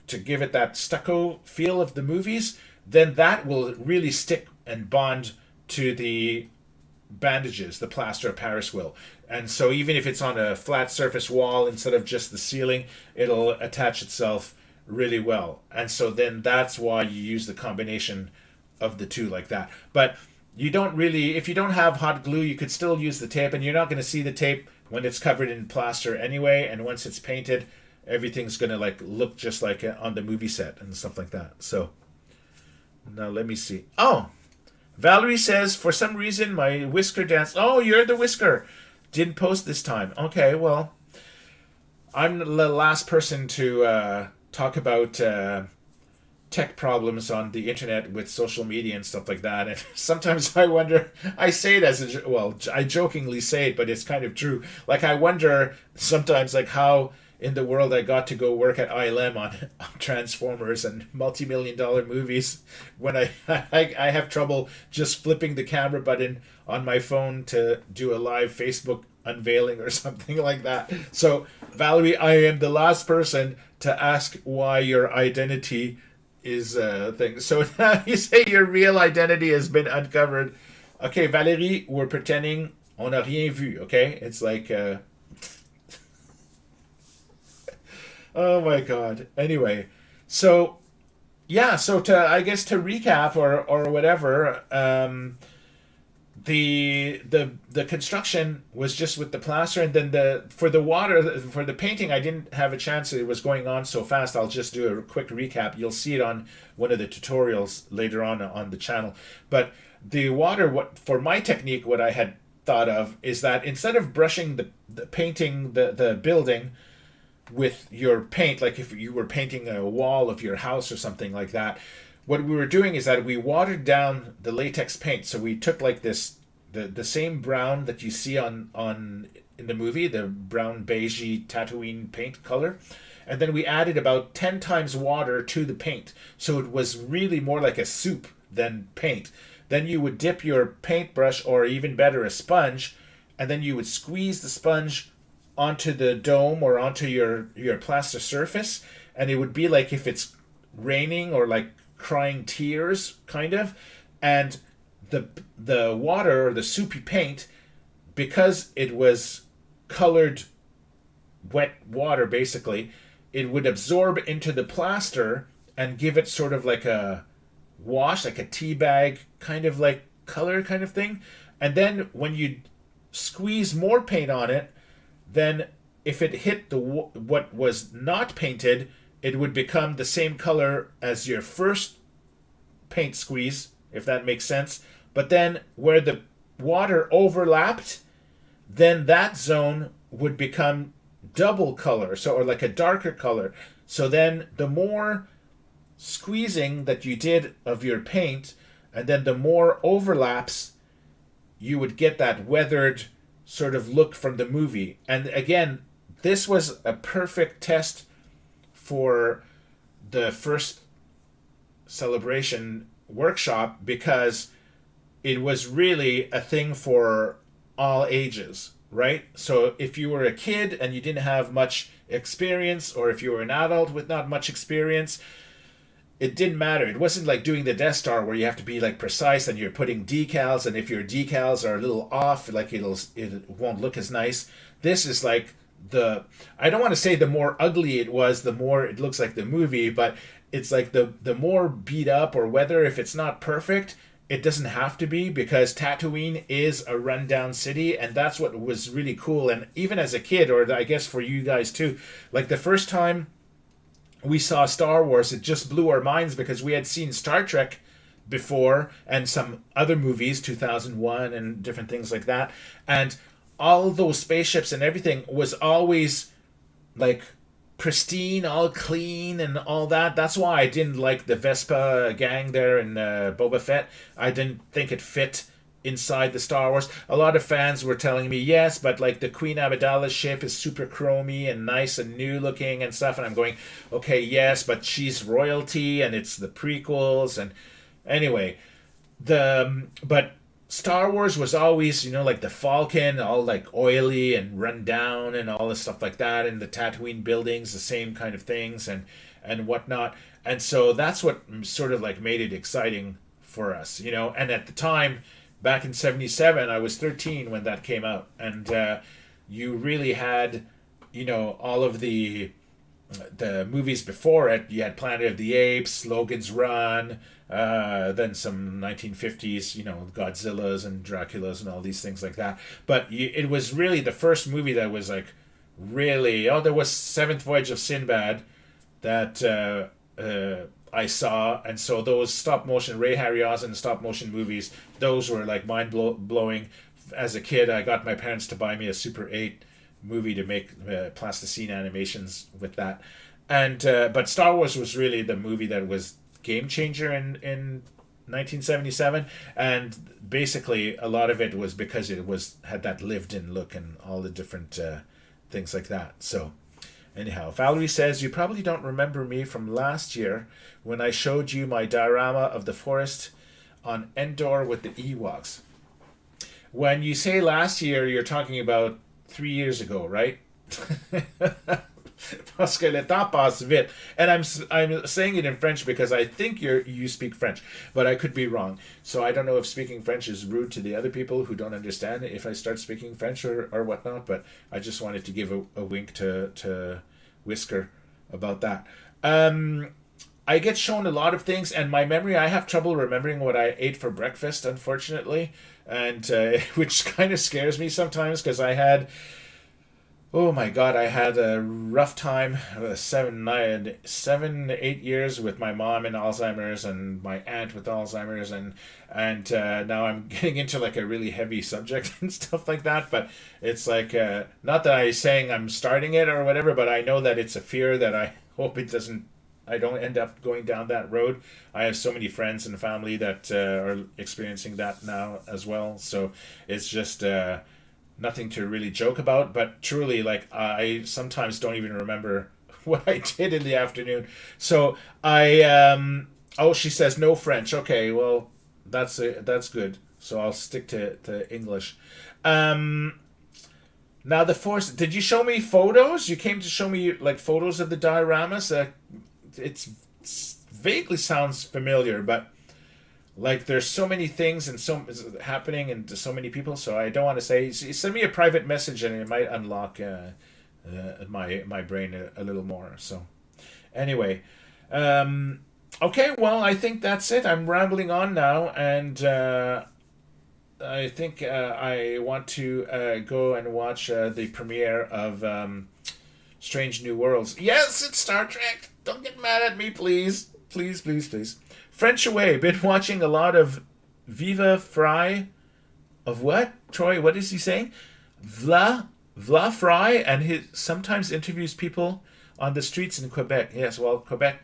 to give it that stucco feel of the movies, then that will really stick and bond to the bandages, the plaster of Paris will. And so even if it's on a flat surface wall instead of just the ceiling, it'll attach itself really well. And so then that's why you use the combination of the two like that. But you don't really, if you don't have hot glue, you could still use the tape, and you're not going to see the tape when it's covered in plaster anyway. And once it's painted, everything's going to like look just like on the movie set and stuff like that. So now let me see. Oh, Valerie says, for some reason my whisker dance. Oh, you're the whisker. Didn't post this time. Okay, well, I'm the last person to talk about tech problems on the internet with social media and stuff like that. And sometimes I wonder, I say it I jokingly say it, but it's kind of true. Like, I wonder sometimes, like, how in the world I got to go work at ILM on Transformers and multi-million-dollar movies when I have trouble just flipping the camera button on my phone to do a live Facebook unveiling or something like that. So, Valerie, I am the last person to ask why your identity is a thing. So now you say your real identity has been uncovered. Okay, Valérie, we're pretending on n'a rien vu, okay? It's like... Oh my god. Anyway, so yeah, so to recap or whatever, the construction was just with the plaster, and then for the painting, I didn't have a chance. It was going on so fast. I'll just do a quick recap. You'll see it on one of the tutorials later on the channel. But the water, for my technique, what I had thought of is that instead of brushing the painting the building with your paint, like if you were painting a wall of your house or something like that, what we were doing is that we watered down the latex paint. So we took like this the same brown that you see on in the movie, the brown beigey Tatooine paint color, and then we added about 10 times water to the paint. So it was really more like a soup than paint. Then you would dip your paintbrush, or even better, a sponge, and then you would squeeze the sponge onto the dome or onto your plaster surface, and it would be like if it's raining or like crying tears, kind of. And the water, or the soupy paint, because it was colored wet water basically, it would absorb into the plaster and give it sort of like a wash, like a tea bag kind of like color kind of thing. And then when you squeeze more paint on it, then if it hit what was not painted, it would become the same color as your first paint squeeze, if that makes sense. But then where the water overlapped, then that zone would become double color, so, or like a darker color. So then the more squeezing that you did of your paint, and then the more overlaps, you would get that weathered sort of look from the movie. And again, this was a perfect test for the first celebration workshop, because it was really a thing for all ages, right? So if you were a kid and you didn't have much experience, or if you were an adult with not much experience, it didn't matter. It wasn't like doing the Death Star where you have to be like precise and you're putting decals, and if your decals are a little off, like it won't look as nice. This is like I don't want to say the more ugly it was, the more it looks like the movie, but it's like the more beat up or whether if it's not perfect, it doesn't have to be, because Tatooine is a rundown city, and that's what was really cool. And even as a kid, or I guess for you guys too, like the first time we saw Star Wars, it just blew our minds, because we had seen Star Trek before and some other movies, 2001 and different things like that. And all those spaceships and everything was always like pristine, all clean and all that. That's why I didn't like the Vespa gang there in Boba Fett. I didn't think it fit inside the Star Wars. A lot of fans were telling me, yes, but like the Queen Amidala's ship is super chromy and nice and new looking and stuff. And I'm going, okay, yes, but she's royalty and it's the prequels. And anyway, but Star Wars was always, like the Falcon, all like oily and run down and all this stuff like that. And the Tatooine buildings, the same kind of things and whatnot. And so that's what sort of like made it exciting for us, And at the time, back in 77, I was 13 when that came out. And you really had, all of the movies before it. You had Planet of the Apes, Logan's Run, then some 1950s, Godzillas and Draculas and all these things like that. But it was really the first movie that was like really... there was Seventh Voyage of Sinbad that I saw. And so those stop-motion, Ray Harryhausen stop-motion movies, those were like mind-blowing. As a kid, I got my parents to buy me a Super 8 movie to make plasticine animations with that. And but Star Wars was really the movie that was game changer in 1977, and basically a lot of it was because it had that lived-in look and all the different things like that. So anyhow, Valerie says, you probably don't remember me from last year when I showed you my diorama of the forest on Endor with the Ewoks. When you say last year, you're talking about 3 years ago, right? Parce que le temps passe vite. And I'm saying it in French because I think you speak French, but I could be wrong. So I don't know if speaking French is rude to the other people who don't understand if I start speaking French or whatnot, but I just wanted to give a wink to Whisker about that. I get shown a lot of things, and my memory, I have trouble remembering what I ate for breakfast, unfortunately, and which kind of scares me sometimes, because I had a rough time, 7-8 years with my mom in Alzheimer's and my aunt with Alzheimer's, and now I'm getting into like a really heavy subject and stuff like that. But it's like, not that I'm saying I'm starting it or whatever, but I know that it's a fear that I hope I don't end up going down that road. I have so many friends and family that are experiencing that now as well. So it's just nothing to really joke about, but truly, like, I sometimes don't even remember what I did in the afternoon. So I oh, she says no French. Okay, well that's good. So I'll stick to English. Now the force. Did you show me photos? You came to show me like photos of the dioramas. It's vaguely sounds familiar, but like there's so many things and so happening and to so many people. So I don't want to say. Send me a private message and it might unlock my brain a little more. So anyway, okay. Well, I think that's it. I'm rambling on now, and I think I want to go and watch the premiere of Strange New Worlds. Yes, it's Star Trek. Don't get mad at me, please. Please, please, please. French away. Been watching a lot of Viva Fry. Of what? Troy, what is he saying? Vla Fry, and he sometimes interviews people on the streets in Quebec. Yes, well, Quebec,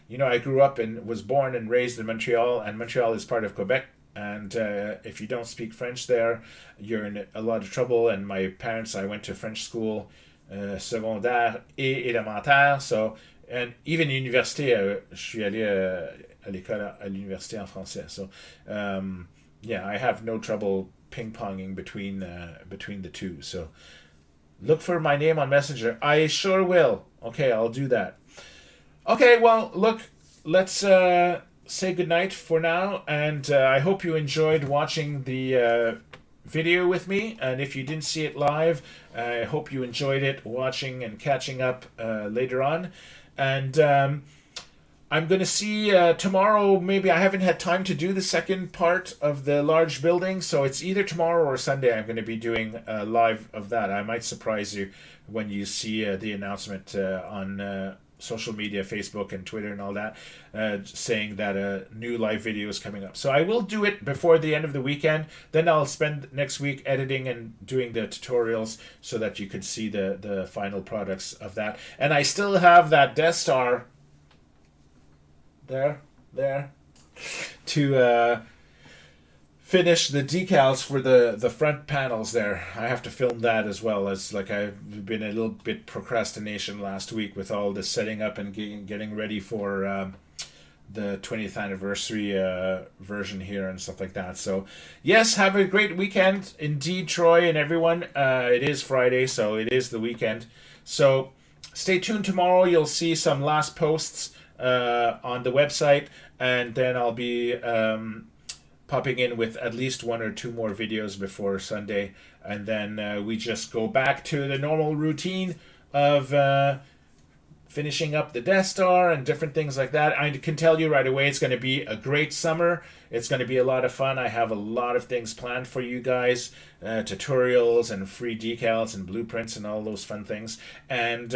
you know, I grew up and was born and raised in Montreal, and Montreal is part of Quebec. And if you don't speak French there, you're in a lot of trouble. And my parents, I went to French school, secondaire et élémentaire. So, and even université, je suis allé à l'école à l'université en français. So, yeah, I have no trouble ping-ponging between the two. So, look for my name on Messenger. I sure will. Okay, I'll do that. Okay, well, look, let's say goodnight for now, and I hope you enjoyed watching the video with me, and if you didn't see it live, I hope you enjoyed it watching and catching up later on. And I'm going to see tomorrow. Maybe I haven't had time to do the second part of the large building, so it's either tomorrow or Sunday I'm going to be doing live of that. I might surprise you when you see the announcement on social media, Facebook and Twitter and all that, saying that a new live video is coming up. So I will do it before the end of the weekend. Then I'll spend next week editing and doing the tutorials so that you could see the final products of that. And I still have that Death Star there to finish the decals for the front panels there. I have to film that as well, as like I've been a little bit procrastination last week with all the setting up and getting ready for the 20th anniversary version here and stuff like that. So yes, have a great weekend indeed, Troy and everyone. It is Friday, so it is the weekend. So stay tuned tomorrow. You'll see some last posts on the website, and then I'll be popping in with at least one or two more videos before Sunday, and then we just go back to the normal routine of finishing up the Death Star and different things like that. I can tell you right away, it's going to be a great summer. It's going to be a lot of fun. I have a lot of things planned for you guys, tutorials and free decals and blueprints and all those fun things. And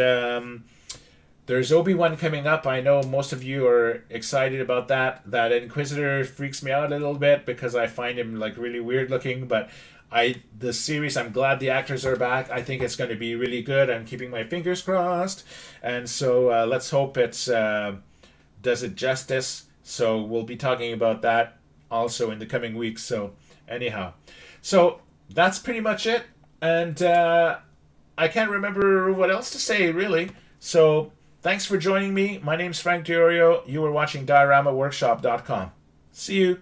there's Obi-Wan coming up. I know most of you are excited about that. That Inquisitor freaks me out a little bit because I find him like really weird looking. But the series, I'm glad the actors are back. I think it's going to be really good. I'm keeping my fingers crossed. And so let's hope it does it justice. So we'll be talking about that also in the coming weeks. So anyhow, so that's pretty much it. And I can't remember what else to say really. So thanks for joining me. My name's Frank Diorio. You were watching DioramaWorkshop.com. See you.